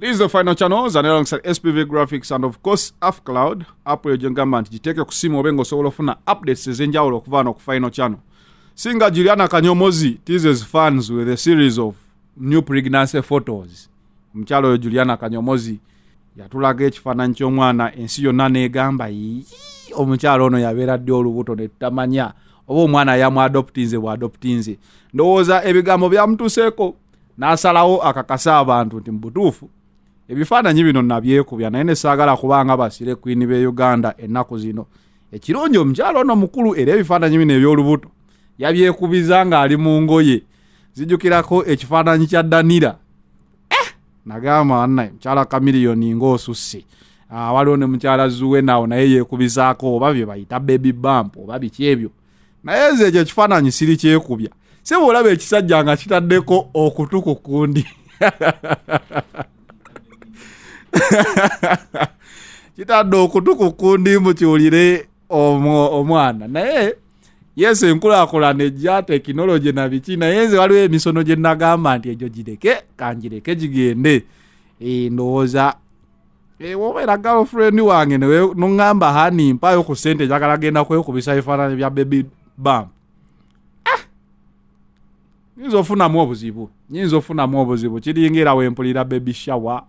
It is the final channels and alongside SPV Graphics and of course AFCloud. App yo jengamba nti giteeke ku simu obengo osobola ofuna updates ezenjawulo okuvaana ku final channel. Singa Juliana Kanyomozi teases fans with a series of new pregnancy photos. Omukyalo oyo Juliana Kanyomozi yatulaga ekifaananyi ky'omwana ensi yonna n'egamba omukyalo ono yabeera ddi olubuto ne tutamanya oba omwana yamuadoptinze bw'adoptinze. Ndowooza ebigambo byamutuuseeko n'asalawo akakasa abantu nti mu butuufu ebifaananyi bino nabyekubya naye ne saagala kubanga basire Queen b'e Uganda ennaku zino. Ekirungi omukyalo ono mukulu era ebifaananyi bino eby'olubuto yabyekubiza ng'ali mu ngoye zijjukirako ekifaananyi kya Danira. Nagamba annaye mukyala Kamiliyoni ng'osusse. Waliwo ne mukyala Zuwenawo naye yeekubizaako oba bye bayita baby bump oba biki ebyo. Naye nze ekyo ekifaananyi siri kyekubya. Se bw'olaba ekisajja nga kitaddeko okutu ku kundi. Kitadde okutu ku kundi mukiwulire omwana. Naye yes enkulaakulana ejja tekinologi na biki naye nze waliwo emisono gye nagamba nti egyo gireke kanjireke gigende. Ndowooza wobeera girlfriend wange n'oŋŋamba hani mpayo ku ssente njagala genda kwekubisa ebifaananyi bya baby bump. Nyinza ofunamu obuzibu kiringira wempulira baby shower,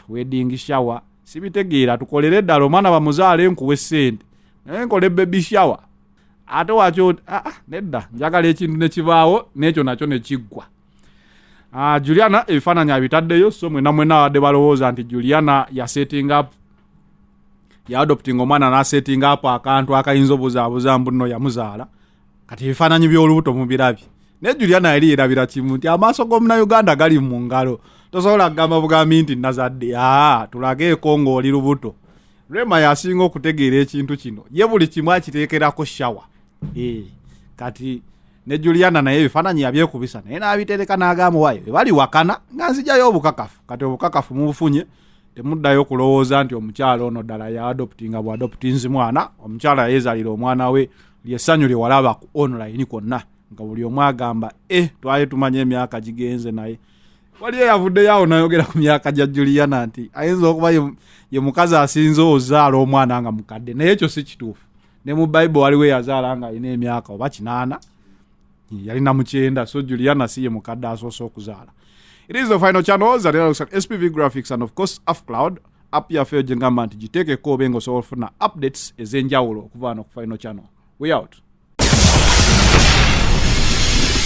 wedding shower. Sibitegeera tukolere eddala omwana bamuzaale nkuwe ssente naye nkole baby shower ate wakyo nedda njagala ekintu ne kibaawo n'ekyo nakyo ne kiggwa. Juliana ebifaananyi abitaddeyo so mwena wadde balowooza nti Juliana adopting omwana n'asetting up akantu akayinza obuzaabuza mbuno yamuzaala kati ebifaananyi by'olubuto mubirabye. Ne Juliana yali yerabira kimu nti amaaso g'Omunnayuganda gali mu ngalo tosobola kugamba bugambi nti nazadde tulageeko ng'oli lubuto. Rema yasinga okutegeera ekintu kino ye buli kimu akiteekerako shawa. Kati ne Juliana naye ebifaananyi yabyekubisa naye n'abitereka n'agamba wayo bali wakana nga nzijayo obukakafu. Kati obukakafu mubufunye temuddayo kulowooza nti omukyalo ono ddala ya adoptinga bw'adoptinzi mwana. Omukyala yeezalira omwana we lyessanyu lye walaba ku online kwonna nga buli omu agamba twali tumanye emyaka gigenze naye. Waliyo yavuddeyo awo nayogera ku myaka gya Juliana nti ayinza okuba ye mukazi asinze ozaala omwana nga mukadde naye ekyo si kituufu. Ne mu Bible waliwo yazaala nga alina emyaka oba 8 yalina 9 so Juliana si ye mukadde asoose okuzaala. It is the final channels that are SPV Graphics and of course AFCloud. App yaffe gye ngamba nti giteekeko obenga osobola ofuna updates ezenjawulo okuvaana ku final channel. We out.